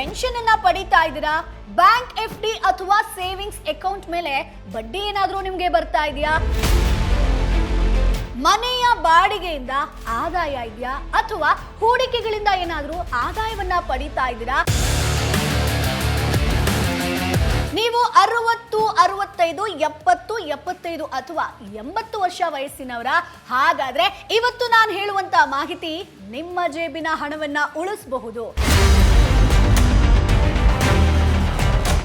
Pension ಅನ್ನ ಪಡಿತಾ ಇದ್ದೀರಾ? ಬ್ಯಾಂಕ್ FD ಅಥವಾ ಸೇವಿಂಗ್ಸ್ ಅಕೌಂಟ್ ಮೇಲೆ ಬಡ್ಡಿ ಏನಾದ್ರೂ ನಿಮ್ಗೆ ಬರ್ತಾ ಇದೆಯಾ? ಮನೆಯ ಬಾಡಿಗೆಯಿಂದ ಆದಾಯ ಇದೆಯಾ ಅಥವಾ ಹೂಡಿಕೆಗಳಿಂದ ಏನಾದ್ರೂ ಆದಾಯವನ್ನ ಪಡಿತಾ ಇದ್ದೀರಾ? ನೀವು 60, 65, 70, 75 ಅಥವಾ 80 ವರ್ಷ ವಯಸ್ಸಿನವರ? ಹಾಗಾದ್ರೆ ಇವತ್ತು ನಾನು ಹೇಳುವಂತ ಮಾಹಿತಿ ನಿಮ್ಮ ಜೇಬಿನ ಹಣವನ್ನ ಉಳಿಸಬಹುದು.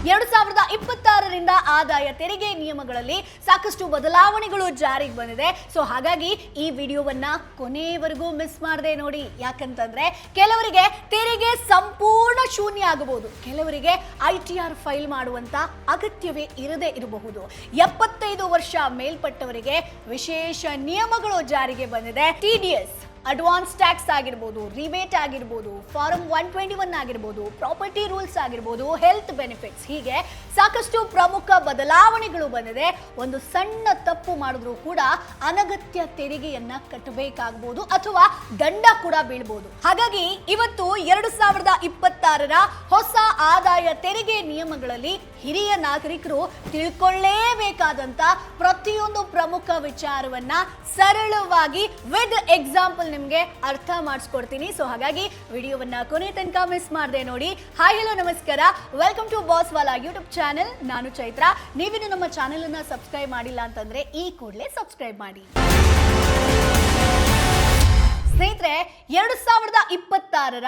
2026ರಿಂದ ಆದಾಯ ತೆರಿಗೆ ನಿಯಮಗಳಲ್ಲಿ ಸಾಕಷ್ಟು ಬದಲಾವಣೆಗಳು ಜಾರಿಗೆ ಬಂದಿದೆ. ಸೊ ಹಾಗಾಗಿ ಈ ವಿಡಿಯೋವನ್ನ ಕೊನೆಯವರೆಗೂ ಮಿಸ್ ಮಾಡದೆ ನೋಡಿ. ಯಾಕಂತಂದ್ರೆ ಕೆಲವರಿಗೆ ತೆರಿಗೆ ಸಂಪೂರ್ಣ ಶೂನ್ಯ ಆಗಬಹುದು, ಕೆಲವರಿಗೆ ITR ಫೈಲ್ ಮಾಡುವಂತ ಅಗತ್ಯವೇ ಇರದೇ ಇರಬಹುದು. 75 ವರ್ಷ ಮೇಲ್ಪಟ್ಟವರಿಗೆ ವಿಶೇಷ ನಿಯಮಗಳು ಜಾರಿಗೆ ಬಂದಿದೆ. TDS, ಅಡ್ವಾನ್ಸ್ ಟ್ಯಾಕ್ಸ್ ಆಗಿರ್ಬೋದು, ರಿಬೇಟ್ ಆಗಿರ್ಬೋದು, ಫಾರಂ 121 ಆಗಿರ್ಬೋದು, ಪ್ರಾಪರ್ಟಿ ರೂಲ್ಸ್ ಆಗಿರ್ಬೋದು, ಹೆಲ್ತ್ ಬೆನಿಫಿಟ್ಸ್, ಹೀಗೆ ಸಾಕಷ್ಟು ಪ್ರಮುಖ ಬದಲಾವಣೆಗಳು ಬಂದಿದೆ. ಒಂದು ಸಣ್ಣ ತಪ್ಪು ಮಾಡಿದ್ರೂ ಕೂಡ ಅನಗತ್ಯ ತೆರಿಗೆಯನ್ನ ಕಟ್ಟಬೇಕಾಗಬಹುದು ಅಥವಾ ದಂಡ ಕೂಡ ಬೀಳ್ಬಹುದು. ಹಾಗಾಗಿ ಇವತ್ತು 2026ರ ಹೊಸ ಆದಾಯ ತೆರಿಗೆ ನಿಯಮಗಳಲ್ಲಿ ಹಿರಿಯ ನಾಗರಿಕರು ತಿಳ್ಕೊಳ್ಳೇಬೇಕಾದಂತ ಪ್ರತಿಯೊಂದು ಪ್ರಮುಖ ವಿಚಾರವನ್ನ ಸರಳವಾಗಿ ವಿತ್ ಎಕ್ಸಾಂಪಲ್ ನಿಮ್ಗೆ ಅರ್ಥ ಮಾಡಿಸ್ಕೊಡ್ತೀನಿ. ಸೊ ಹಾಗಾಗಿ ವಿಡಿಯೋವನ್ನ ಕೊನೆ ತನಕ ಮಿಸ್ ಮಾಡದೆ ನೋಡಿ. ಹಾಯ್ ಹಲೋ ನಮಸ್ಕಾರ, ವೆಲ್ಕಮ್ ಟು ಬಾಸ್ ವಾಲಾ ಯೂಟ್ಯೂಬ್ ಚಾನೆಲ್. ನಾನು ಚೈತ್ರ. ನೀವಿನ್ನು ನಮ್ಮ ಚಾನೆಲ್ ಅನ್ನ ಸಬ್ಸ್ಕ್ರೈಬ್ ಮಾಡಿಲ್ಲ ಅಂತಂದ್ರೆ ಈ ಕೂಡಲೇ ಸಬ್ಸ್ಕ್ರೈಬ್ ಮಾಡಿ. ಸ್ನೇಹಿತರೆ, 2026ರ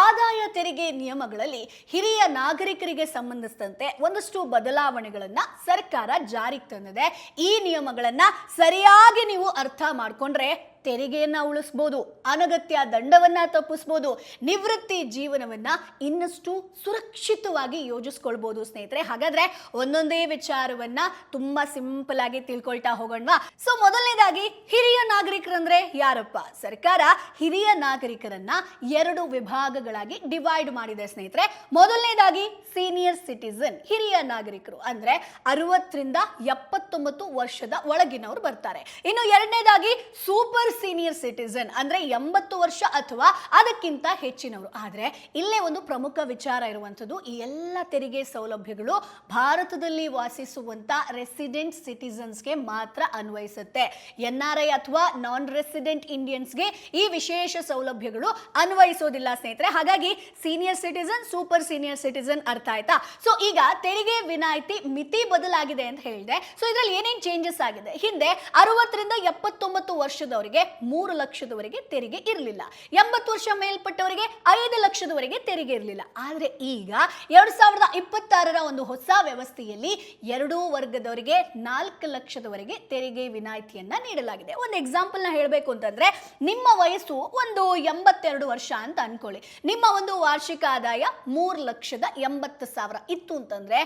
ಆದಾಯ ತೆರಿಗೆ ನಿಯಮಗಳಲ್ಲಿ ಹಿರಿಯ ನಾಗರಿಕರಿಗೆ ಸಂಬಂಧಿಸಿದಂತೆ ಒಂದಷ್ಟು ಬದಲಾವಣೆಗಳನ್ನ ಸರ್ಕಾರ ಜಾರಿಗೆ ತಂದಿದೆ. ಈ ನಿಯಮಗಳನ್ನ ಸರಿಯಾಗಿ ನೀವು ಅರ್ಥ ಮಾಡ್ಕೊಂಡ್ರೆ ತೆರಿಗೆಯನ್ನ ಉಳಿಸಬಹುದು, ಅನಗತ್ಯ ದಂಡವನ್ನ ತಪ್ಪಿಸಬಹುದು, ನಿವೃತ್ತಿ ಜೀವನವನ್ನ ಇನ್ನಷ್ಟು ಸುರಕ್ಷಿತವಾಗಿ ಯೋಜಿಸ್ಕೊಳ್ಬಹುದು. ಸ್ನೇಹಿತರೆ, ಹಾಗಾದ್ರೆ ಒಂದೊಂದೇ ವಿಚಾರವನ್ನ ತುಂಬಾ ಸಿಂಪಲ್ ಆಗಿ ತಿಳ್ಕೊಳ್ತಾ ಹೋಗೋಣವಾ? ಸೊ ಮೊದಲನೇದಾಗಿ ಹಿರಿಯ ನಾಗರಿಕರಂದ್ರೆ ಯಾರಪ್ಪ? ಸರ್ಕಾರ ಹಿರಿಯ ನಾಗರಿಕರನ್ನ 2 ವಿಭಾಗಗಳಾಗಿ ಡಿವೈಡ್ ಮಾಡಿದೆ ಸ್ನೇಹಿತರೆ. ಮೊದಲನೇದಾಗಿ ಸೀನಿಯರ್ ಸಿಟಿಸನ್, ಹಿರಿಯ ನಾಗರಿಕರು ಅಂದ್ರೆ 60ರಿಂದ 79 ವರ್ಷದ ಒಳಗಿನವರು ಬರ್ತಾರೆ. ಇನ್ನು ಎರಡನೇದಾಗಿ ಸೂಪರ್ ಸೀನಿಯರ್ ಸಿಟಿಸನ್ ಅಂದ್ರೆ 80 ವರ್ಷ ಅಥವಾ ಅದಕ್ಕಿಂತ ಹೆಚ್ಚಿನವರು. ಆದ್ರೆ ಇಲ್ಲೇ ಒಂದು ಪ್ರಮುಖ ವಿಚಾರ ಇರುವಂತದ್ದು, ಈ ಎಲ್ಲ ತೆರಿಗೆ ಸೌಲಭ್ಯಗಳು ಭಾರತದಲ್ಲಿ ವಾಸಿಸುವಂತ ರೆಸಿಡೆಂಟ್ ಸಿಟಿಸನ್ಸ್ಗೆ ಮಾತ್ರ ಅನ್ವಯಿಸುತ್ತೆ. NRI ಅಥವಾ ನಾನ್ ರೆಸಿಡೆಂಟ್ ಇಂಡಿಯನ್ಸ್ಗೆ ಈ ವಿಶೇಷ ಸೌಲಭ್ಯಗಳು ಅನ್ವಯಿಸೋದಿಲ್ಲ ಸ್ನೇಹಿತರೆ. ಹಾಗಾಗಿ senior citizen, super senior citizen, ಅರ್ಥ ಆಯ್ತಾ? ಸೊ ಈಗ ತೆರಿಗೆ ವಿನಾಯಿತಿ ಮಿತಿ ಬದಲಾಗಿದೆ ಅಂತ ಹೇಳಿದೆ. ಸೊ ಇದರಲ್ಲಿ ಏನೇನ್ ಚೇಂಜಸ್ ಆಗಿದೆ? ಹಿಂದೆ 60ರಿಂದ 79 ವರ್ಷದವರಿಗೆ 3 ಲಕ್ಷದವರೆಗೆ ತೆರಿಗೆ ಇರಲಿಲ್ಲ, 80 ವರ್ಷ ಮೇಲ್ಪಟ್ಟವರಿಗೆ 5 ಲಕ್ಷದವರೆಗೆ ತೆರಿಗೆ ಇರಲಿಲ್ಲ. ಆದ್ರೆ ಈಗ 2026ರ ಒಂದು ಹೊಸ ವ್ಯವಸ್ಥೆಯಲ್ಲಿ 2 ವರ್ಗದವರಿಗೆ 4 ಲಕ್ಷದವರೆಗೆ ತೆರಿಗೆ ವಿನಾಯಿತಿಯನ್ನ ನೀಡಲಾಗಿದೆ. ಒಂದು ಎಕ್ಸಾಂಪಲ್ ನ ಹೇಳಬೇಕು ಅಂತಂದ್ರೆ, ನಿಮ್ಮ ವಯಸ್ಸು ಒಂದು 82 ವರ್ಷ ಅಂತ ಅನ್ಕೊಳ್ಳಿ. ನಿಮ್ಮ ಒಂದು ವಾರ್ಷಿಕ ಆದಾಯ 3,80,000 ಇತ್ತು ಅಂತಂದ್ರೆ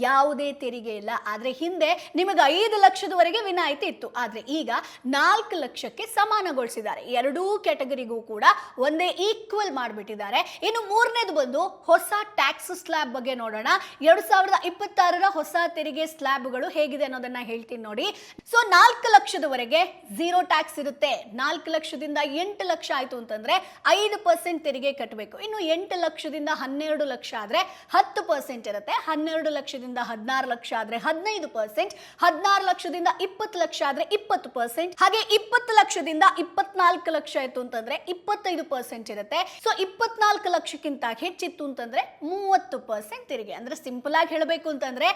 ಯಾವುದೇ ತೆರಿಗೆ ಇಲ್ಲ. ಆದ್ರೆ ಹಿಂದೆ ನಿಮಗೆ 5 ಲಕ್ಷದವರೆಗೆ ವಿನಾಯಿತಿ ಇತ್ತು, ಆದ್ರೆ ಈಗ 4 ಲಕ್ಷಕ್ಕೆ ಸಮಾನಗೊಳಿಸಿದ್ದಾರೆ. ಎರಡೂ ಕ್ಯಾಟಗರಿಗೂ ಕೂಡ ಒಂದೇ ಈಕ್ವಲ್ ಮಾಡಿಬಿಟ್ಟಿದ್ದಾರೆ. ಇನ್ನು ಮೂರನೇದು ಬಂದು ಹೊಸ ಟ್ಯಾಕ್ಸ್ ಸ್ಲ್ಯಾಬ್ ಬಗ್ಗೆ ನೋಡೋಣ. 2026ರ ಹೊಸ ತೆರಿಗೆ ಸ್ಲ್ಯಾಬ್ಗಳು ಹೇಗಿದೆ ಅನ್ನೋದನ್ನ ಹೇಳ್ತೀನಿ ನೋಡಿ. ಸೊ 4 ಲಕ್ಷದವರೆಗೆ 0 ಟ್ಯಾಕ್ಸ್ ಇರುತ್ತೆ. 4 ಲಕ್ಷದಿಂದ 8 ಲಕ್ಷ ಆಯ್ತು ಅಂತಂದ್ರೆ 5% ತೆರಿಗೆ ಕಟ್ಟಬೇಕು. ಇನ್ನು 8 ಲಕ್ಷದಿಂದ 12 ಲಕ್ಷ ಆದ್ರೆ 10% ಇರುತ್ತೆ. 12 ಲಕ್ಷದಿಂದ 16 ಲಕ್ಷ ಆದ್ರೆ 15%, 16 ಲಕ್ಷದಿಂದ 20 ಲಕ್ಷ ಆದ್ರೆ 20%, ಹಾಗೆ 20 ಲಕ್ಷದಿಂದ 24 ಲಕ್ಷ ಆಯ್ತು ಅಂತಂದ್ರೆ 25% ಇರುತ್ತೆ. ಸೊ 24 ಲಕ್ಷಕ್ಕಿಂತ ಹೆಚ್ಚಿತ್ತು ಅಂತಂದ್ರೆ 30% ತೆರಿಗೆ. ಅಂದ್ರೆ ಸಿಂಪಲ್ ಆಗಿ ಹೇಳಬೇಕು ಅಂತಂದ್ರೆ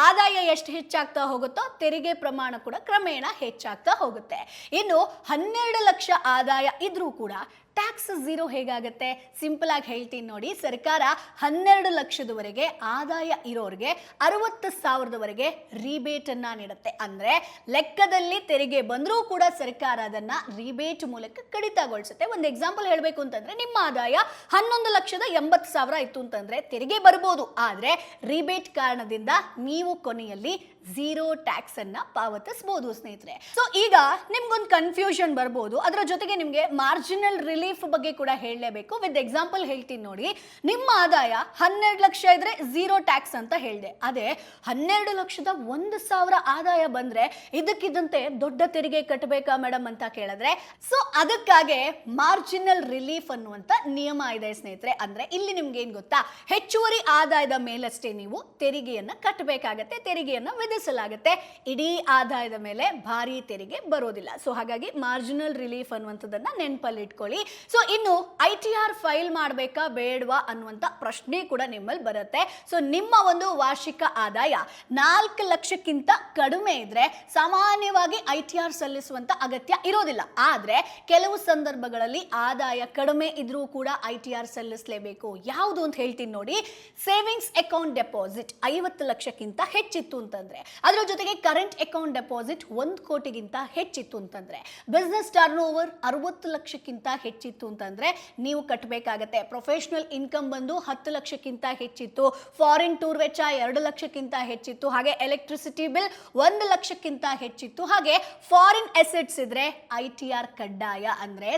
ಆದಾಯ ಎಷ್ಟು ಹೆಚ್ಚಾಗ್ತಾ ಹೋಗುತ್ತೋ ತೆರಿಗೆ ಪ್ರಮಾಣ ಕೂಡ ಕ್ರಮೇಣ ಹೆಚ್ಚಾಗ್ತಾ ಹೋಗುತ್ತೆ. ಇನ್ನು 12 ಲಕ್ಷ ಆದಾಯ ಇದ್ರೂ ಕೂಡ ಟ್ಯಾಕ್ಸ್ 0 ಹೇಗಾಗುತ್ತೆ? ಸಿಂಪಲ್ ಆಗಿ ಹೇಳ್ತೀನಿ ನೋಡಿ. ಸರ್ಕಾರ 12 ಲಕ್ಷದವರೆಗೆ ಆದಾಯ ಇರೋರಿಗೆ 60,000ದವರೆಗೆ ರಿಬೇಟ್ ಅನ್ನ ನೀಡುತ್ತೆ. ಅಂದ್ರೆ ಲೆಕ್ಕದಲ್ಲಿ ತೆರಿಗೆ ಬಂದರೂ ಕೂಡ ಸರ್ಕಾರ ಅದನ್ನ ರಿಬೇಟ್ ಮೂಲಕ ಕಡಿತಗೊಳಿಸುತ್ತೆ. ಒಂದು ಎಕ್ಸಾಂಪಲ್ ಹೇಳಬೇಕು ಅಂತಂದ್ರೆ, ನಿಮ್ಮ ಆದಾಯ 11,80,000 ಇತ್ತು ಅಂತಂದ್ರೆ ತೆರಿಗೆ ಬರ್ಬೋದು, ಆದ್ರೆ ರಿಬೇಟ್ ಕಾರಣದಿಂದ ನೀವು ಕೊನೆಯಲ್ಲಿ 0 ಟ್ಯಾಕ್ಸ್ ಅನ್ನ ಪಾವತಿಸಬಹುದು ಸ್ನೇಹಿತರೆ. ಸೊ ಈಗ ನಿಮ್ಗೊಂದು ಕನ್ಫ್ಯೂಷನ್ ಬರ್ಬೋದು. ಅದರ ಜೊತೆಗೆ ನಿಮ್ಗೆ ಮಾರ್ಜಿನಲ್ ರಿಲೀಫ್ ರಿಲೀಫ್ ಬಗ್ಗೆ ಕೂಡ ಹೇಳಲೇಬೇಕು. ವಿತ್ ಎಕ್ಸಾಂಪಲ್ ಹೇಳ್ತೀನಿ ನೋಡಿ. ನಿಮ್ಮ ಆದಾಯ 12 ಲಕ್ಷ ಇದ್ರೆ ಝೀರೋ ಟ್ಯಾಕ್ಸ್ ಅಂತ ಹೇಳಿದೆ. ಅದೇ 12,01,000 ಆದಾಯ ಬಂದ್ರೆ ಇದಕ್ಕಿದ್ದಂತೆ ದೊಡ್ಡ ತೆರಿಗೆ ಕಟ್ಟಬೇಕಾ ಮೇಡಮ್ ಅಂತ ಕೇಳಿದ್ರೆ, ಸೊ ಅದಕ್ಕಾಗಿ ಮಾರ್ಜಿನಲ್ ರಿಲೀಫ್ ಅನ್ನುವಂತ ನಿಯಮ ಇದೆ ಸ್ನೇಹಿತರೆ. ಅಂದ್ರೆ ಇಲ್ಲಿ ನಿಮ್ಗೆ ಏನ್ ಗೊತ್ತಾ, ಹೆಚ್ಚುವರಿ ಆದಾಯದ ಮೇಲಷ್ಟೇ ನೀವು ತೆರಿಗೆಯನ್ನ ಕಟ್ಟಬೇಕಾಗತ್ತೆ, ತೆರಿಗೆಯನ್ನ ವಿಧಿಸಲಾಗುತ್ತೆ. ಇಡೀ ಆದಾಯದ ಮೇಲೆ ಭಾರಿ ತೆರಿಗೆ ಬರೋದಿಲ್ಲ. ಸೊ ಹಾಗಾಗಿ ಮಾರ್ಜಿನಲ್ ರಿಲೀಫ್ ಅನ್ನುವಂಥದ್ದನ್ನ ನೆನಪಲ್ಲಿ ಇಟ್ಕೊಳ್ಳಿ. ಸೊ ಇನ್ನು ITR ಫೈಲ್ ಮಾಡಬೇಕಾ ಬೇಡವಾ ಅನ್ನುವಂತ ಪ್ರಶ್ನೆ ಕೂಡ ನಿಮ್ಮಲ್ಲಿ ಬರುತ್ತೆ. ಸೊ ನಿಮ್ಮ ಒಂದು ವಾರ್ಷಿಕ ಆದಾಯ 4 ಲಕ್ಷಕ್ಕಿಂತ ಕಡಿಮೆ ಇದ್ರೆ ಸಾಮಾನ್ಯವಾಗಿ ITR ಸಲ್ಲಿಸುವಂತ ಅಗತ್ಯ ಇರೋದಿಲ್ಲ. ಆದ್ರೆ ಕೆಲವು ಸಂದರ್ಭಗಳಲ್ಲಿ ಆದಾಯ ಕಡಿಮೆ ಇದ್ರೂ ಕೂಡ ITR ಸಲ್ಲಿಸಲೇಬೇಕು. ಯಾವುದು ಅಂತ ಹೇಳ್ತೀನಿ ನೋಡಿ. ಸೇವಿಂಗ್ಸ್ ಅಕೌಂಟ್ ಡೆಪಾಸಿಟ್ 50 ಲಕ್ಷಕ್ಕಿಂತ ಹೆಚ್ಚಿತ್ತು ಅಂತಂದ್ರೆ, ಅದರ ಜೊತೆಗೆ ಕರೆಂಟ್ ಅಕೌಂಟ್ ಡೆಪಾಸಿಟ್ 1 ಕೋಟಿಗಿಂತ ಹೆಚ್ಚಿತ್ತು ಅಂತಂದ್ರೆ, ಬಿಸ್ನೆಸ್ ಟರ್ನ್ ಓವರ್ 60 ಲಕ್ಷಕ್ಕಿಂತ ಹೆಚ್ಚಿತ್ತು ಅಂತಂದ್ರೆ ನೀವು ಕಟ್ಟಬೇಕಾಗತ್ತೆ. ಪ್ರೊಫೆಷನಲ್ ಇನ್ಕಮ್ ಬಂದು 10 ಲಕ್ಷಕ್ಕಿಂತ ಹೆಚ್ಚಿತ್ತು, ಫಾರಿನ್ ಟೂರ್ ವೆಚ್ಚ 2 ಲಕ್ಷಕ್ಕಿಂತ ಹೆಚ್ಚಿತ್ತು, ಹಾಗೆ ಎಲೆಕ್ಟ್ರಿಸಿಟಿ ಬಿಲ್ 1 ಲಕ್ಷಕ್ಕಿಂತ ಹೆಚ್ಚಿತ್ತು, ಹಾಗೆ ಫಾರಿನ್ ಅಸೆಟ್ಸ್ ಇದ್ರೆ ITR ಕಡ್ಡಾಯ. ಅಂದ್ರೆ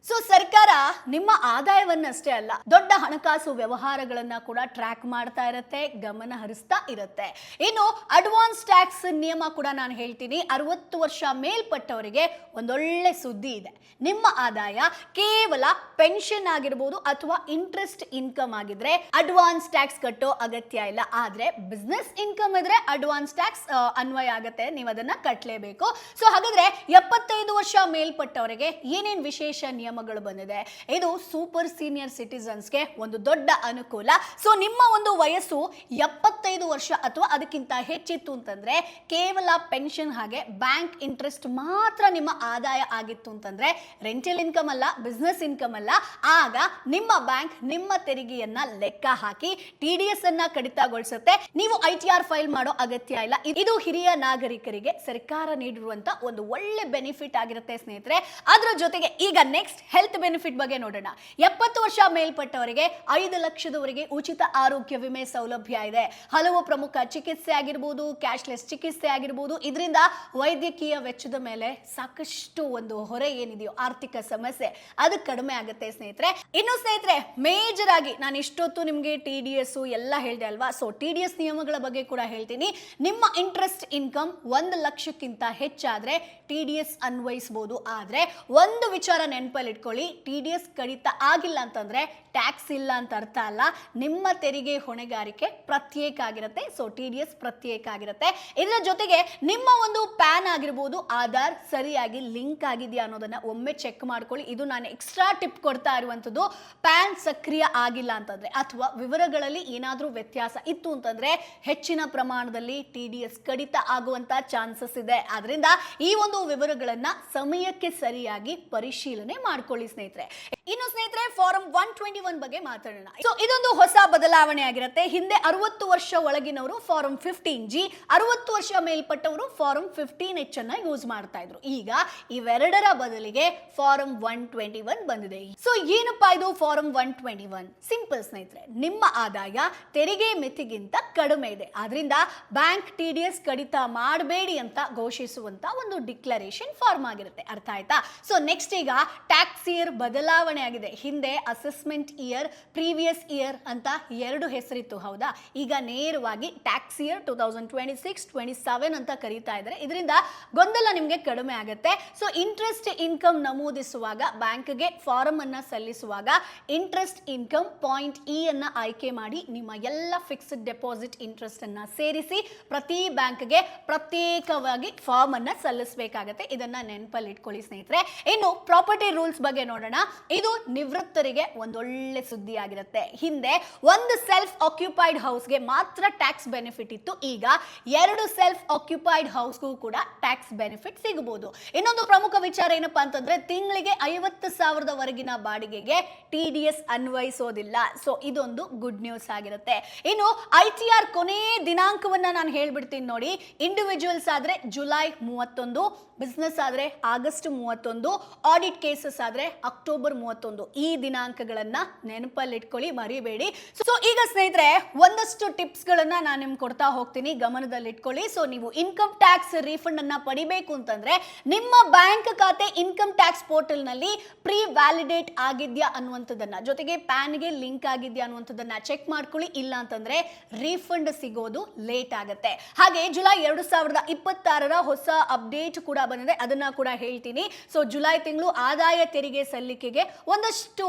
ಸೊ ಸರ್ಕಾರ ನಿಮ್ಮ ಆದಾಯವನ್ನಷ್ಟೇ ಅಲ್ಲ, ದೊಡ್ಡ ಹಣಕಾಸು ವ್ಯವಹಾರಗಳನ್ನ ಕೂಡ ಟ್ರ್ಯಾಕ್ ಮಾಡ್ತಾ ಇರುತ್ತೆ, ಗಮನ ಹರಿಸ್ತಾ ಇರುತ್ತೆ. ಇನ್ನು ಅಡ್ವಾನ್ಸ್ ಟ್ಯಾಕ್ಸ್ ನಿಯಮ ಕೂಡ ನಾನು ಹೇಳ್ತೀನಿ. 60 ವರ್ಷ ಮೇಲ್ಪಟ್ಟವರಿಗೆ ಒಂದೊಳ್ಳೆ ಸುದ್ದಿ ಇದೆ. ನಿಮ್ಮ ಆದಾಯ ಕೇವಲ ಪೆನ್ಷನ್ ಆಗಿರ್ಬೋದು ಅಥವಾ ಇಂಟ್ರೆಸ್ಟ್ ಇನ್ಕಮ್ ಆಗಿದ್ರೆ ಅಡ್ವಾನ್ಸ್ ಟ್ಯಾಕ್ಸ್ ಕಟ್ಟೋ ಅಗತ್ಯ ಇಲ್ಲ. ಆದ್ರೆ ಬಿಸ್ನೆಸ್ ಇನ್ಕಮ್ ಇದ್ರೆ ಅಡ್ವಾನ್ಸ್ ಟ್ಯಾಕ್ಸ್ ಅನ್ವಯ ಆಗುತ್ತೆ, ನೀವು ಅದನ್ನ ಕಟ್ಟಲೇಬೇಕು. ಸೊ ಹಾಗಾದ್ರೆ 75 ವರ್ಷ ಮೇಲ್ಪಟ್ಟವರಿಗೆ ಏನೇನ್ ವಿಶೇಷ ನಿಯಮಗಳು ಬಂದಿದೆ? ಇದು ಸೂಪರ್ ಸೀನಿಯರ್ ಸಿಟಿಸನ್ಸ್ಗೆ ಒಂದು ದೊಡ್ಡ ಅನುಕೂಲ. ಸೊ ನಿಮ್ಮ ಒಂದು ವಯಸ್ಸು 75 ವರ್ಷ ಅಥವಾ ಅದಕ್ಕಿಂತ ಹೆಚ್ಚಿತ್ತು ಅಂತಂದ್ರೆ ಕೇವಲ ಪೆನ್ಷನ್ ಹಾಗೆ ಬ್ಯಾಂಕ್ ಇಂಟ್ರೆಸ್ಟ್ ಮಾತ್ರ ನಿಮ್ಮ ಆದಾಯ ಆಗಿತ್ತು ಅಂತಂದ್ರೆ, ರೆಂಟಲ್ ಇನ್ಕಮ್ ಅಲ್ಲ, ಬಿಸ್ನೆಸ್ ಇನ್ಕಮ್ ಅಲ್ಲ, ಆಗ ನಿಮ್ಮ ಬ್ಯಾಂಕ್ ನಿಮ್ಮ ತೆರಿಗೆಯನ್ನ ಲೆಕ್ಕ ಹಾಕಿ TDS ಅನ್ನ ಕಡಿತಗೊಳಿಸುತ್ತೆ. ನೀವು ITR ಫೈಲ್ ಮಾಡೋ ಅಗತ್ಯ ಇಲ್ಲ. ಇದು ಹಿರಿಯ ನಾಗರಿಕರಿಗೆ ಸರ್ಕಾರ ನೀಡಿರುವಂತ ಒಂದು ಒಳ್ಳೆ ಬೆನಿಫಿಟ್ ಆಗಿರುತ್ತೆ ಸ್ನೇಹಿತರೆ. ಅದರ ಜೊತೆಗೆ ಈಗ ನೆಕ್ಸ್ಟ್ ಹೆಲ್ತ್ ಬೆನಿಫಿಟ್ ಬಗ್ಗೆ ನೋಡೋಣ. 70 ವರ್ಷ ಮೇಲ್ಪಟ್ಟವರಿಗೆ 5 ಲಕ್ಷದವರೆಗೆ ಉಚಿತ ಆರೋಗ್ಯ ವಿಮೆ ಸೌಲಭ್ಯ ಇದೆ. ಹಲವು ಪ್ರಮುಖ ಚಿಕಿತ್ಸೆ ಆಗಿರ್ಬೋದು, ಕ್ಯಾಶ್ಲೆಸ್ ಚಿಕಿತ್ಸೆ ಆಗಿರ್ಬೋದು, ಇದರಿಂದ ವೈದ್ಯಕೀಯ ವೆಚ್ಚದ ಮೇಲೆ ಸಾಕಷ್ಟು ಒಂದು ಹೊರೆ ಏನಿದೆಯೋ ಆರ್ಥಿಕ ಸಮಸ್ಯೆ ಅದು ಕಡಿಮೆ ಆಗುತ್ತೆ ಸ್ನೇಹಿತರೆ. ಇನ್ನು ಸ್ನೇಹಿತರೆ ಮೇಜರ್ ಆಗಿ ನಾನು ಇಷ್ಟೊತ್ತು ನಿಮಗೆ TDS ಎಲ್ಲ ಹೇಳಿದೆ ಅಲ್ವಾ. ಸೊ TDS ನಿಯಮಗಳ ಬಗ್ಗೆ ಕೂಡ ಹೇಳ್ತೀನಿ. ನಿಮ್ಮ ಇಂಟ್ರೆಸ್ಟ್ ಇನ್ಕಮ್ 1 ಲಕ್ಷಕ್ಕಿಂತ ಹೆಚ್ಚಾದ್ರೆ TDS ಅನ್ವಯಿಸಬಹುದು. ಆದ್ರೆ ಒಂದು ವಿಚಾರ ನೆನಪಲ್ಲಿ ಇಟ್ಕೊಳ್ಳಿ, TDS ಕಡಿತ ಆಗಿಲ್ಲ ಅಂತಂದ್ರೆ ಟ್ಯಾಕ್ಸ್ ಇಲ್ಲ ಅಂತ ಅರ್ಥ ಅಲ್ಲ, ನಿಮ್ಮ ತೆರಿಗೆ ಹೊಣೆಗಾರಿಕೆ ಪ್ರತ್ಯೇಕ ಆಗಿರುತ್ತೆ. ಸೊ TDS ಪ್ರತ್ಯೇಕ ಆಗಿರುತ್ತೆ. ಇದರ ಜೊತೆಗೆ ನಿಮ್ಮ ಒಂದು ಪ್ಯಾನ್ ಆಗಿರ್ಬೋದು, ಆಧಾರ್ ಸರಿಯಾಗಿ ಲಿಂಕ್ ಆಗಿದೆಯಾ ಅನ್ನೋದನ್ನ ಒಮ್ಮೆ ಚೆಕ್ ಮಾಡ್ಕೊಳ್ಳಿ. ಇದು ನಾನು ಎಕ್ಸ್ಟ್ರಾ ಟಿಪ್ ಕೊಡ್ತಾ ಇರುವಂತದ್ದು. ಪ್ಯಾನ್ ಸಕ್ರಿಯ ಆಗಿಲ್ಲ ಅಂತಂದ್ರೆ ಅಥವಾ ವಿವರಗಳಲ್ಲಿ ಏನಾದ್ರೂ ವ್ಯತ್ಯಾಸ ಇತ್ತು ಅಂತಂದ್ರೆ ಹೆಚ್ಚಿನ ಪ್ರಮಾಣದಲ್ಲಿ TDS ಕಡಿತ ಆಗುವಂತ ಚಾನ್ಸಸ್ ಇದೆ. ಆದ್ರಿಂದ ಈ ಒಂದು ವಿವರಗಳನ್ನ ಸಮಯಕ್ಕೆ ಸರಿಯಾಗಿ ಪರಿಶೀಲನೆ ಮಾಡ್ಕೊಳ್ಳಿ ಸ್ನೇಹಿತರೆ. ಇನ್ನು ಸ್ನೇಹಿತರೆ ಫಾರಂ 121 ಬಗ್ಗೆ ಮಾತಾಡೋಣ. ಸೊ ಇದೊಂದು ಹೊಸ ಬದಲಾವಣೆ ಆಗಿರುತ್ತೆ. ಹಿಂದೆ 60 ವರ್ಷ ಒಳಗಿನವರು ಫಾರಂ 15G, 60 ವರ್ಷ ಮೇಲ್ಪಟ್ಟವರು ಫಾರಂ 15H ಅನ್ನ ಯೂಸ್ ಮಾಡ್ತಾ ಇದ್ರು. ಈಗ ಇವೆರಡರ ಬದಲಿಗೆ ಫಾರಂ 121 ಬಂದಿದೆ. ಸೊ ಏನಪ್ಪಾ ಇದು ಫಾರಂ 121? ಸಿಂಪಲ್ ಸ್ನೇಹಿತರೆ, ನಿಮ್ಮ ಆದಾಯ ತೆರಿಗೆ ಮಿತಿಗಿಂತ ಕಡಿಮೆ ಇದೆ, ಆದ್ರಿಂದ ಬ್ಯಾಂಕ್ TDS ಕಡಿತ ಮಾಡಬೇಡಿ ಅಂತ ಘೋಷಿಸುವಂತ ಒಂದು ಡಿಕ್ಲರೇಷನ್ ಫಾರ್ಮ್ ಆಗಿರುತ್ತೆ. ಅರ್ಥ ಆಯ್ತಾ? ಸೊ ನೆಕ್ಸ್ಟ್ ಈಗ ಟ್ಯಾಕ್ಸ್ ಇಯರ್ ಬದಲಾವಣೆ ಆಗಿದೆ. ಹಿಂದೆ ಅಸೆಸ್ಮೆಂಟ್ ಇಯರ್, ಪ್ರೀವಿಯಸ್ ಇಯರ್ ಅಂತ ಎರಡು ಹೆಸರಿತ್ತು, ಹೌದಾ? ಈಗ ನೇರವಾಗಿ ಟ್ಯಾಕ್ಸ್ ಇಯರ್ 2026-27 ಅಂತ ಕರೀತಾ ಇದ್ದಾರೆ. ಇದರಿಂದ ಗೊಂದಲ ನಿಮಗೆ ಕಡಿಮೆ ಆಗುತ್ತೆ. ಸೊ ಇಂಟ್ರೆಸ್ಟ್ ಇನ್ಕಮ್ ನಮೂದಿಸುವಾಗ, ಬ್ಯಾಂಕ್ಗೆ ಫಾರಂ ಅನ್ನ ಸಲ್ಲಿಸುವಾಗ ಇಂಟ್ರೆಸ್ಟ್ ಇನ್ಕಮ್ ಪಾಯಿಂಟ್ E ಅನ್ನ ಆಯ್ಕೆ ಮಾಡಿ ನಿಮ್ಮ ಎಲ್ಲ ಫಿಕ್ಸ್ಡ್ ಡೆಪಾಸಿಟ್ ಇಂಟ್ರೆಸ್ಟ್ ಅನ್ನ ಸೇರಿಸಿ ಪ್ರತಿ ಬ್ಯಾಂಕ್ಗೆ ಪ್ರತ್ಯೇಕವಾಗಿ ಫಾರ್ಮ್ ಅನ್ನ ಸಲ್ಲಿಸಬೇಕಾಗತ್ತೆ. ಇದನ್ನ ನೆನಪಲ್ಲಿ ಇಟ್ಕೊಳ್ಳಿ ಸ್ನೇಹಿತರೆ. ಇನ್ನು ಪ್ರಾಪರ್ಟಿ ರೂಲ್ಸ್ ಬಗ್ಗೆ ನೋಡೋಣ. ಇದು ನಿವೃತ್ತರಿಗೆ ಒಂದೊಳ್ಳೆ ಸುದ್ದಿ ಆಗಿರುತ್ತೆ. ಹಿಂದೆ ಒಂದು ಸೆಲ್ಫ್ ಆಕ್ಯುಪೈಡ್ ಹೌಸ್ಗೆ ಮಾತ್ರ ಟ್ಯಾಕ್ಸ್ ಬೆನಿಫಿಟ್ ಇತ್ತು. ಈಗ 2 ಸೆಲ್ಫ್ ಆಕ್ಯುಪೈಡ್ ಹೌಸ್ಗೂ ಕೂಡ ಟ್ಯಾಕ್ಸ್ ಬೆನಿಫಿಟ್ ಸಿಗಬಹುದು. ಇನ್ನೊಂದು ಪ್ರಮುಖ ವಿಚಾರ ಏನಪ್ಪಾ ಅಂತಂದ್ರೆ, ತಿಂಗಳಿಗೆ 50,000ವರೆಗಿನ ಬಾಡಿಗೆಗೆ TDS ಅನ್ವಯಿಸೋದಿಲ್ಲ. ಸೊ ಇದೊಂದು ಗುಡ್ ನ್ಯೂಸ್ ಆಗಿರುತ್ತೆ. ಇನ್ನು ITR ಕೊನೆ ದಿನಾಂಕವನ್ನ ನಾನು ಹೇಳ್ಬಿಡ್ತೀನಿ ನೋಡಿ. ಇಂಡಿವಿಜುವಲ್ಸ್ ಆದ್ರೆ ಜುಲೈ 31, ಬಿಸ್ನೆಸ್ ಆದ್ರೆ ಆಗಸ್ಟ್ 31, ಆಡಿಟ್ ಕೇಸಸ್ ಆದ್ರೆ ಅಕ್ಟೋಬರ್ 31. ಪಡಿಬಹುದು. ಈ ದಿನಾಂಕಗಳನ್ನ ನೆನಪಲ್ಲಿಟ್ಕೊಳ್ಳಿ, ಮರಿಬೇಡಿ. ಸೊ ಈಗ ಸ್ನೇಹಿತರೆ ಒಂದಷ್ಟು ಟಿಪ್ಸ್ ಗಳನ್ನ ನಾನು ನಿಮ್ಗೆ ಕೊಡ್ತಾ ಹೋಗ್ತೀನಿ, ಗಮನದಲ್ಲಿಟ್ಕೊಳ್ಳಿ. ಸೊ ನೀವು ಇನ್ಕಮ್ ಟ್ಯಾಕ್ಸ್ ರೀಫಂಡ್ ಅನ್ನ ಪಡಿಬೇಕು ಅಂತಂದ್ರೆ ನಿಮ್ಮ ಬ್ಯಾಂಕ್ ಖಾತೆ ಇನ್ಕಮ್ ಟ್ಯಾಕ್ಸ್ ಪೋರ್ಟಲ್ ನಲ್ಲಿ ಪ್ರೀ ವ್ಯಾಲಿಡೇಟ್ ಆಗಿದ್ಯಾ ಅನ್ನುವಂಥದ್ದನ್ನ, ಜೊತೆಗೆ ಪ್ಯಾನ್ ಗೆ ಲಿಂಕ್ ಆಗಿದ್ಯಾ ಅನ್ನುವಂಥದ್ದನ್ನ ಚೆಕ್ ಮಾಡ್ಕೊಳ್ಳಿ. ಇಲ್ಲ ಅಂತಂದ್ರೆ ರೀಫಂಡ್ ಸಿಗೋದು ಲೇಟ್ ಆಗುತ್ತೆ. ಹಾಗೆ ಜುಲೈ 2026 ಹೊಸ ಅಪ್ಡೇಟ್ ಕೂಡ ಬಂದಿದೆ, ಅದನ್ನ ಕೂಡ ಹೇಳ್ತೀನಿ. ಸೊ ಜುಲೈ ತಿಂಗಳು ಆದಾಯ ತೆರಿಗೆ ಸಲ್ಲಿಕೆಗೆ ಒಂದಷ್ಟು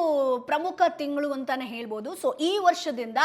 ಪ್ರಮುಖ ತಿಂಗಳು ಅಂತಾನೆ ಹೇಳ್ಬೋದು. ಸೊ ಈ ವರ್ಷದಿಂದ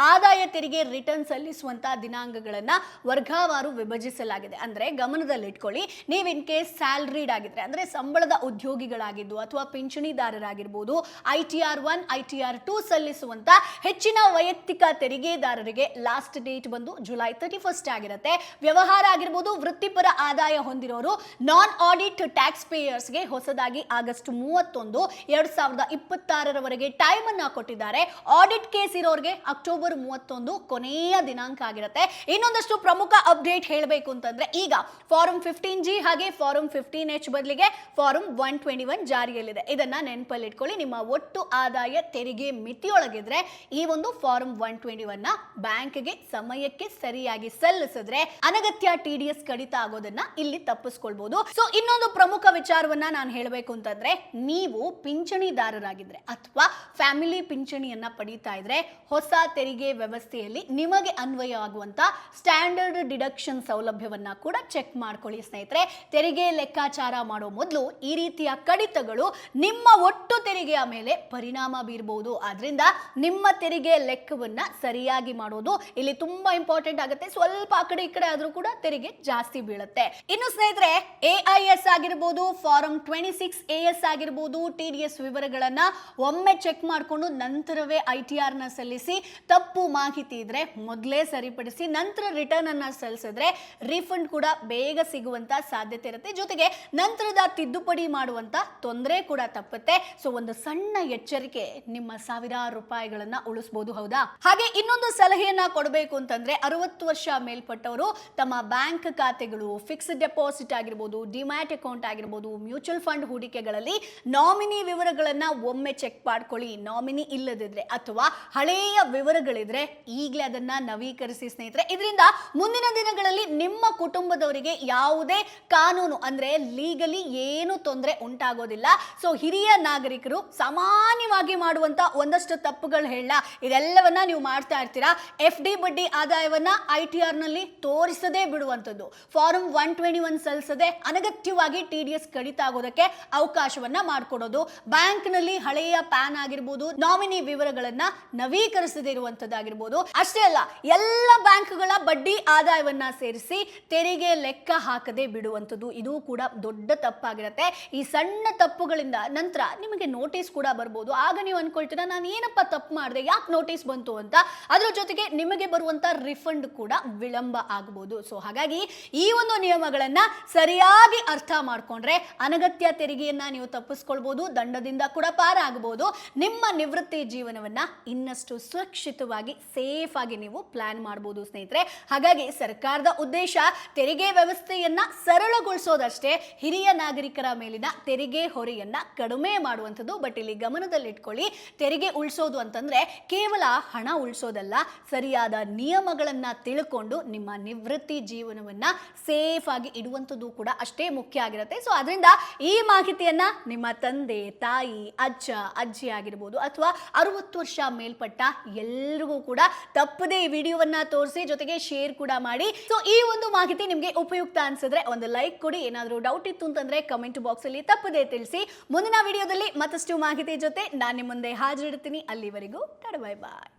ಆದಾಯ ತೆರಿಗೆ ರಿಟರ್ನ್ ಸಲ್ಲಿಸುವಂತಹ ದಿನಾಂಕಗಳನ್ನ ವರ್ಗವಾರು ವಿಭಜಿಸಲಾಗಿದೆ. ಅಂದ್ರೆ ಗಮನದಲ್ಲಿಟ್ಕೊಳ್ಳಿ, ನೀವು ಇನ್ ಕೇಸ್ ಸ್ಯಾಲರಿಡ್ ಆಗಿದ್ರೆ ಅಂದ್ರೆ ಸಂಬಳದ ಉದ್ಯೋಗಿಗಳಾಗಿದ್ದು ಅಥವಾ ಪಿಂಚಣಿದಾರರಾಗಿರ್ಬೋದು, ITR 1 ITR 2 ಸಲ್ಲಿಸುವಂತ ಹೆಚ್ಚಿನ ವೈಯಕ್ತಿಕ ತೆರಿಗೆದಾರರಿಗೆ ಲಾಸ್ಟ್ ಡೇಟ್ ಬಂದು ಜುಲೈ 31 ಆಗಿರುತ್ತೆ. ವ್ಯವಹಾರ ಆಗಿರ್ಬೋದು, ವೃತ್ತಿಪರ ಆದಾಯ ಹೊಂದಿರೋರು ನಾನ್ ಆಡಿಟ್ ಟ್ಯಾಕ್ಸ್ ಪೇಯರ್ಸ್ಗೆ ಹೊಸದಾಗಿ ಆಗಸ್ಟ್ 31, 2026 ಟೈಮ್ ಅನ್ನ ಕೊಟ್ಟಿದ್ದಾರೆ. ಆಡಿಟ್ ಕೇಸ್ ಇರೋರಿಗೆ ಅಕ್ಟೋಬರ್ 31 ಕೊನೆಯ ದಿನಾಂಕ ಆಗಿರುತ್ತೆ. ಇನ್ನೊಂದಷ್ಟು ಪ್ರಮುಖ ಅಪ್ಡೇಟ್ ಹೇಳಬೇಕು ಅಂತಂದ್ರೆ ಈಗ ಫಾರಂ 15G ಹಾಗೆ ಫಾರಂ 15H ಬದಲಿಗೆ ಫಾರಂ 121 ಜಾರಿಯಲ್ಲಿದೆ. ಇದನ್ನ ನೆನಪಲ್ಲಿಟ್ಕೊಳ್ಳಿ. ನಿಮ್ಮ ಒಟ್ಟು ಆದಾಯ ತೆರಿಗೆ ಮಿತಿಯೊಳಗಿದ್ರೆ ಈ ಒಂದು ಫಾರಂ 121 ನ ಬ್ಯಾಂಕ್ಗೆ ಸಮಯಕ್ಕೆ ಸರಿಯಾಗಿ ಸಲ್ಲಿಸಿದ್ರೆ ಅನಗತ್ಯ TDS ಕಡಿತ ಆಗೋದನ್ನ ಇಲ್ಲಿ ತಪ್ಪಿಸ್ಕೊಳ್ಬಹುದು. ಸೊ ಇನ್ನೊಂದು ಪ್ರಮುಖ ವಿಚಾರವನ್ನ ನಾನು ಹೇಳಬೇಕು ಅಂತಂದ್ರೆ, ನೀವು ಪಿಂಚಣಿದಾರರಾಗಿದ್ರೆ ಅಥವಾ ಫ್ಯಾಮಿಲಿ ಪಿಂಚಣಿಯನ್ನ ಪಡೀತಾ ಇದ್ರೆ ಹೊಸ ತೆರಿಗೆ ವ್ಯವಸ್ಥೆಯಲ್ಲಿ ನಿಮಗೆ ಅನ್ವಯ ಆಗುವಂತ ಸ್ಟ್ಯಾಂಡರ್ಡ್ ಡಿಡಕ್ಷನ್ ಸೌಲಭ್ಯವನ್ನ ಕೂಡ ಚೆಕ್ ಮಾಡ್ಕೊಳ್ಳಿ ಸ್ನೇಹಿತರೆ. ತೆರಿಗೆ ಲೆಕ್ಕಾಚಾರ ಮಾಡೋ ಮೊದಲು ಈ ರೀತಿಯ ಕಡಿತಗಳು ನಿಮ್ಮ ಒಟ್ಟು ತೆರಿಗೆಯ ಮೇಲೆ ಪರಿಣಾಮ ಬೀರಬಹುದು. ಆದ್ರಿಂದ ನಿಮ್ಮ ತೆರಿಗೆ ಲೆಕ್ಕವನ್ನ ಸರಿಯಾಗಿ ಮಾಡೋದು ಇಲ್ಲಿ ತುಂಬಾ ಇಂಪಾರ್ಟೆಂಟ್ ಆಗುತ್ತೆ. ಸ್ವಲ್ಪ ಆ ಕಡೆ ಈ ಕಡೆ ಆದ್ರೂ ಕೂಡ ತೆರಿಗೆ ಜಾಸ್ತಿ ಬೀಳುತ್ತೆ. ಇನ್ನು ಸ್ನೇಹಿತರೆ AIS ಆಗಿರ್ಬೋದು, ಫಾರಂ 26 AS ಆಗಿರ್ಬೋದು, TDS ವಿವರಗಳನ್ನ ಒಮ್ಮೆ ಚೆಕ್ ಮಾಡಿಕೊಂಡು ನಂತರವೇ ITR ನ ಸಲ್ಲಿಸಿ. ತಪ್ಪು ಮಾಹಿತಿ ಇದ್ರೆ ಮೊದಲೇ ಸರಿಪಡಿಸಿ ನಂತರ ರಿಟರ್ನ್ ಅನ್ನ ಸಲ್ಲಿಸಿದ್ರೆ ರೀಫಂಡ್ ಕೂಡ ಬೇಗ ಸಿಗುವಂತ ಸಾಧ್ಯತೆ ಇರುತ್ತೆ. ಜೊತೆಗೆ ನಂತರದ ತಿದ್ದುಪಡಿ ಮಾಡುವಂತ ತೊಂದರೆ ಕೂಡ ತಪ್ಪುತ್ತೆ. ಸೊ ಒಂದು ಸಣ್ಣ ಎಚ್ಚರಿಕೆ ನಿಮ್ಮ ಸಾವಿರಾರು ರೂಪಾಯಿಗಳನ್ನ ಉಳಿಸಬಹುದು, ಹೌದಾ? ಹಾಗೆ ಇನ್ನೊಂದು ಸಲಹೆಯನ್ನ ಕೊಡಬೇಕು ಅಂತಂದ್ರೆ 60 ವರ್ಷ ಮೇಲ್ಪಟ್ಟವರು ತಮ್ಮ ಬ್ಯಾಂಕ್ ಖಾತೆಗಳು, ಫಿಕ್ಸ್ಡ್ ಡೆಪಾಸಿಟ್ ಆಗಿರ್ಬೋದು, ಡಿಮ್ಯಾಟ್ ಅಕೌಂಟ್ ಆಗಿರ್ಬೋದು, ಮ್ಯೂಚುವಲ್ ಫಂಡ್ ಹೂಡಿಕೆಗಳಲ್ಲಿ ನಾಮಿನಿ ವಿವರಗಳನ್ನ ಒಮ್ಮೆ ಚೆಕ್ ಮಾಡ್ಕೊಳ್ಳಿ. ನಾಮಿನಿ ಇಲ್ಲದಿದ್ರೆ ಅಥವಾ ಹಳೆಯ ವಿವರಗಳಿದ್ರೆ ಈಗಲೇ ಅದನ್ನ ನವೀಕರಿಸಿ ಸ್ನೇಹಿತರೆ. ಇದರಿಂದ ಮುಂದಿನ ದಿನಗಳಲ್ಲಿ ನಿಮ್ಮ ಕುಟುಂಬದವರಿಗೆ ಯಾವುದೇ ಕಾನೂನು ಅಂದ್ರೆ ಲೀಗಲಿ ಏನು ತೊಂದರೆ ಉಂಟಾಗೋದಿಲ್ಲ. ಸೊ ಹಿರಿಯ ನಾಗರಿಕರು ಸಾಮಾನ್ಯವಾಗಿ ಮಾಡುವಂತ ಒಂದಷ್ಟು ತಪ್ಪುಗಳು ಹೇಳ, ಇದೆಲ್ಲವನ್ನ ನೀವು ಮಾಡ್ತಾ ಇರ್ತೀರಾ. FD ಬಡ್ಡಿ ಆದಾಯವನ್ನ ITR ನಲ್ಲಿ ತೋರಿಸದೇ ಬಿಡುವಂಥದ್ದು, ಫಾರಂ 121 ಸಲ್ಲಿಸದೆ ಅನಗತ್ಯವಾಗಿ TDS ಕಡಿತ ಆಗೋದಕ್ಕೆ ಅವಕಾಶವನ್ನ ಮಾಡಿಕೊಡೋದು, ಬ್ಯಾಂಕ್ ನಲ್ಲಿ ಹಳೆಯ ಪ್ಯಾನ್ ಆಗಿರ್ಬೋದು, ನಾಮಿನಿ ವಿವರಗಳನ್ನ ನವೀಕರಿಸದೇ ಇರುವಂತದ್ದಾಗಿರ್ಬೋದು. ಅಷ್ಟೇ ಅಲ್ಲ, ಎಲ್ಲ ಬ್ಯಾಂಕ್ಗಳ ಬಡ್ಡಿ ಆದಾಯವನ್ನ ಸೇರಿಸಿ ತೆರಿಗೆ ಲೆಕ್ಕ ಹಾಕದೆ ಬಿಡುವಂಥದ್ದು, ಇದು ಕೂಡ ದೊಡ್ಡ ತಪ್ಪಾಗಿರುತ್ತೆ. ಈ ಸಣ್ಣ ತಪ್ಪುಗಳಿಂದ ನಂತರ ನಿಮಗೆ ನೋಟಿಸ್ ಕೂಡ ಬರ್ಬೋದು. ಆಗ ನೀವು ಅನ್ಕೊಳ್ತೀರಾ, ನಾನು ಏನಪ್ಪ ತಪ್ಪು ಮಾಡಿದೆ, ಯಾಕೆ ನೋಟಿಸ್ ಬಂತು ಅಂತ. ಅದರ ಜೊತೆಗೆ ನಿಮಗೆ ಬರುವಂತ ರಿಫಂಡ್ ಕೂಡ ವಿಳಂಬ ಆಗಬಹುದು. ಸೊ ಹಾಗಾಗಿ ಈ ಒಂದು ನಿಯಮಗಳನ್ನ ಸರಿಯಾಗಿ ಅರ್ಥ ಮಾಡ್ಕೊಂಡ್ರೆ ಅನಗತ್ಯ ತೆರಿಗೆಯನ್ನ ನೀವು ತಪ್ಪಿಸ್ಕೊಳ್ಬಹುದು, ದಂಡದಿಂದ ಕೂಡ ಪಾರಾಗಬಹುದು. ನಿಮ್ಮ ನಿವೃತ್ತಿ ಜೀವನವನ್ನ ಇನ್ನಷ್ಟು ಸುರಕ್ಷಿತವಾಗಿ ಸೇಫ್ ಆಗಿ ನೀವು ಪ್ಲಾನ್ ಮಾಡಬಹುದು ಸ್ನೇಹಿತರೆ. ಹಾಗಾಗಿ ಸರ್ಕಾರದ ಉದ್ದೇಶ ತೆರಿಗೆ ವ್ಯವಸ್ಥೆಯನ್ನ ಸರಳಗೊಳಿಸೋದಷ್ಟೇ, ಹಿರಿಯ ನಾಗರಿಕರ ಮೇಲಿನ ತೆರಿಗೆ ಹೊರೆಯನ್ನ ಕಡಿಮೆ ಮಾಡುವಂಥದ್ದು. ಬಟ್ ಇಲ್ಲಿ ಗಮನದಲ್ಲಿಟ್ಕೊಳ್ಳಿ, ತೆರಿಗೆ ಉಳಿಸೋದು ಅಂತಂದ್ರೆ ಕೇವಲ ಹಣ ಉಳಿಸೋದಲ್ಲ, ಸರಿಯಾದ ನಿಯಮಗಳನ್ನ ತಿಳ್ಕೊಂಡು ನಿಮ್ಮ ನಿವೃತ್ತಿ ಜೀವನವನ್ನ ಸೇಫ್ ಆಗಿ ಇಡುವಂಥದ್ದು ಕೂಡ ಅಷ್ಟೇ ಮುಖ್ಯ ಆಗಿರುತ್ತೆ. ಸೊ ಅದರಿಂದ ಈ ಮಾಹಿತಿಯನ್ನ ನಿಮ್ಮ ತಂದೆ, ತಾಯಿ, ಅಜ್ಜ, ಅಜ್ಜಿ ಆಗಿರ್ಬೋದು ಅಥವಾ 60 ವರ್ಷ ಮೇಲ್ಪಟ್ಟ ಎಲ್ರಿಗೂ ಕೂಡ ತಪ್ಪದೇ ಈ ವಿಡಿಯೋವನ್ನ ತೋರಿಸಿ, ಜೊತೆಗೆ ಶೇರ್ ಕೂಡ ಮಾಡಿ. ಸೊ ಈ ಒಂದು ಮಾಹಿತಿ ನಿಮಗೆ ಉಪಯುಕ್ತ ಅನ್ಸಿದ್ರೆ ಒಂದು ಲೈಕ್ ಕೊಡಿ. ಏನಾದರೂ ಡೌಟ್ ಇತ್ತು ಅಂತಂದ್ರೆ ಕಮೆಂಟ್ ಬಾಕ್ಸ್ ಅಲ್ಲಿ ತಪ್ಪದೇ ತಿಳಿಸಿ. ಮುಂದಿನ ವಿಡಿಯೋದಲ್ಲಿ ಮತ್ತಷ್ಟು ಮಾಹಿತಿ ಜೊತೆ ನಾನು ನಿಮ್ಮ ಮುಂದೆ ಹಾಜರಿರ್ತೀನಿ. ಅಲ್ಲಿವರೆಗೂ ಬೈ ಬಾಯ್.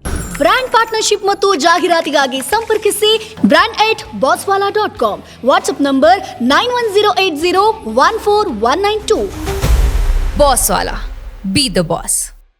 ಬ್ರ್ಯಾಂಡ್ ಪಾರ್ಟ್ನರ್ಶಿಪ್ ಮತ್ತು ಜಾಹೀರಾತಿಗಾಗಿ ಸಂಪರ್ಕಿಸಿ brand@bosswala.com. WhatsApp number 9108014192. Bosswala. Be the boss.